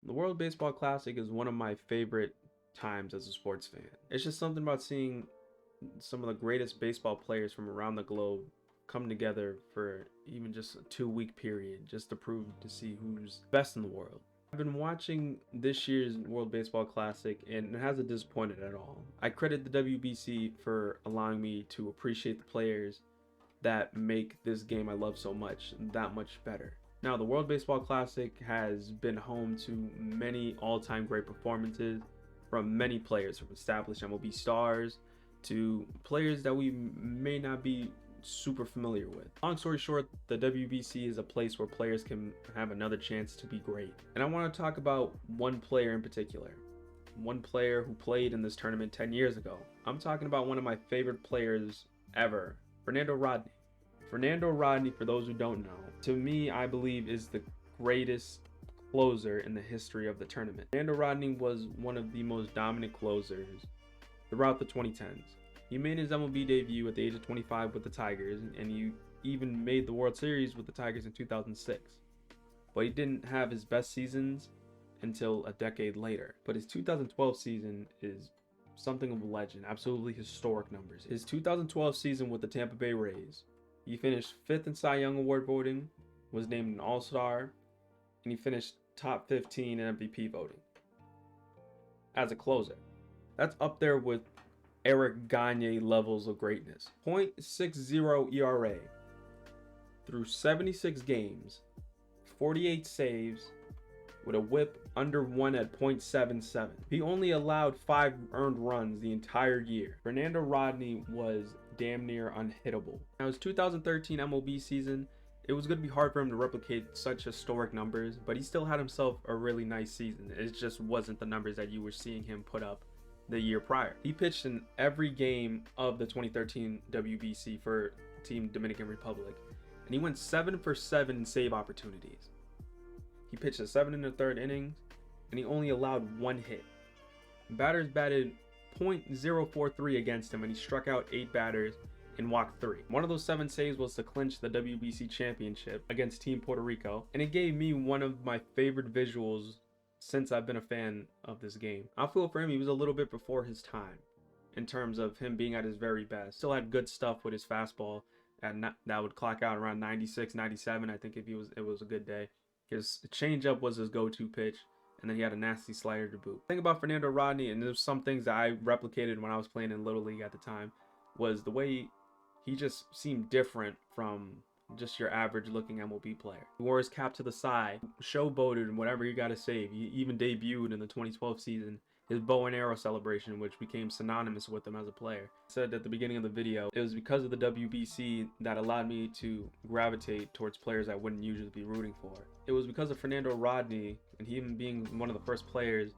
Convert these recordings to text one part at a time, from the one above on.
The World Baseball Classic is one of my favorite times as a sports fan. It's just something about seeing some of the greatest baseball players from around the globe come together for even just a 2-week period just to prove to see who's best in the world. I've been watching this year's World Baseball Classic and it hasn't disappointed at all. I credit the WBC for allowing me to appreciate the players that make this game I love so much that much better. Now, the World Baseball Classic has been home to many all-time great performances from many players, from established MLB stars to players that we may not be super familiar with. Long story short, the WBC is a place where players can have another chance to be great. And I want to talk about one player in particular. One player who played in this tournament 10 years ago. I'm talking about one of my favorite players ever, Fernando Rodney. Fernando Rodney, for those who don't know, to me, I believe is the greatest closer in the history of the tournament. Fernando Rodney was one of the most dominant closers throughout the 2010s. He made his MLB debut at the age of 25 with the Tigers, and he even made the World Series with the Tigers in 2006. But he didn't have his best seasons until a decade later. But his 2012 season is something of a legend, absolutely historic numbers. His 2012 season with the Tampa Bay Rays, he finished 5th in Cy Young Award voting, was named an All-Star, and he finished top 15 in MVP voting as a closer. That's up there with Eric Gagne levels of greatness. .60 ERA through 76 games, 48 saves, with a whip under 1 at .77. He only allowed 5 earned runs the entire year. Fernando Rodney was damn near unhittable. Now, his 2013 MLB season, it was going to be hard for him to replicate such historic numbers, but he still had himself a really nice season. It just wasn't the numbers that you were seeing him put up the year prior. He pitched in every game of the 2013 WBC for Team Dominican Republic, and he went 7 for 7 in save opportunities. He pitched a 7 1/3 innings, and he only allowed 1 hit. Batters batted .043 against him, and he struck out 8 batters and walked 3. One of those 7 saves was to clinch the WBC championship against Team Puerto Rico, and it gave me one of my favorite visuals since I've been a fan of this game. I feel for him, he was a little bit before his time in terms of him being at his very best. Still had good stuff with his fastball that would clock out around 96, 97, I think, if it was a good day. His changeup was his go-to pitch, and then he had a nasty slider to boot. The thing about Fernando Rodney, and there's some things that I replicated when I was playing in Little League at the time, was the way he just seemed different from just your average looking MLB player. He wore his cap to the side, showboated and whatever you gotta save. He even debuted in the 2012 season his bow and arrow celebration, which became synonymous with him as a player. I said at the beginning of the video, it was because of the WBC that allowed me to gravitate towards players I wouldn't usually be rooting for. It was because of Fernando Rodney and him being one of the first players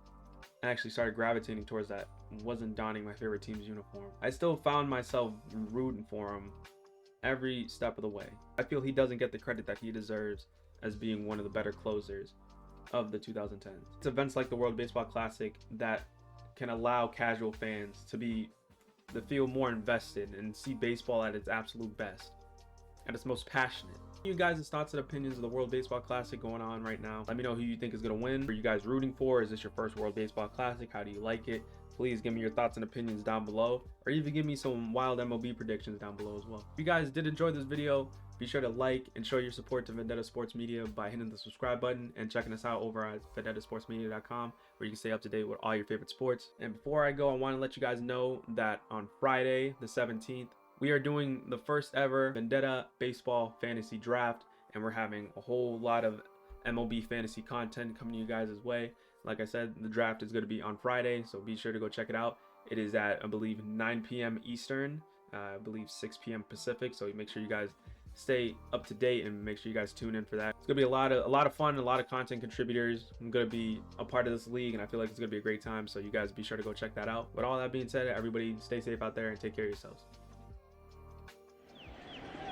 I actually started gravitating towards that wasn't donning my favorite team's uniform. I still found myself rooting for him every step of the way. I feel he doesn't get the credit that he deserves as being one of the better closers of the 2010s. It's events like the World Baseball Classic that can allow casual fans to feel more invested and see baseball at its absolute best, at its most passionate. You guys' thoughts and opinions of the World Baseball Classic going on right now. Let me know who you think is going to win. Are you guys rooting for? Is this your first World Baseball Classic? How do you like it? Please give me your thoughts and opinions down below, or even give me some wild MLB predictions down below as well. If you guys did enjoy this video, be sure to like and show your support to Vendetta Sports Media by hitting the subscribe button and checking us out over at vendettasportsmedia.com, where you can stay up to date with all your favorite sports. And before I go, I want to let you guys know that on Friday the 17th, we are doing the first ever Vendetta Baseball Fantasy Draft, and we're having a whole lot of MLB fantasy content coming to you guys' way. Like I said, the draft is going to be on Friday, so be sure to go check it out. It is at, I believe, 9 p.m. Eastern, I believe 6 p.m. Pacific, so make sure you guys stay up to date and make sure you guys tune in for that. It's going to be a lot of fun, a lot of content contributors. I'm going to be a part of this league, and I feel like it's going to be a great time, so you guys be sure to go check that out. With all that being said, everybody stay safe out there and take care of yourselves.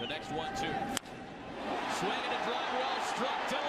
The next 1-2. Swing and a drive well struck to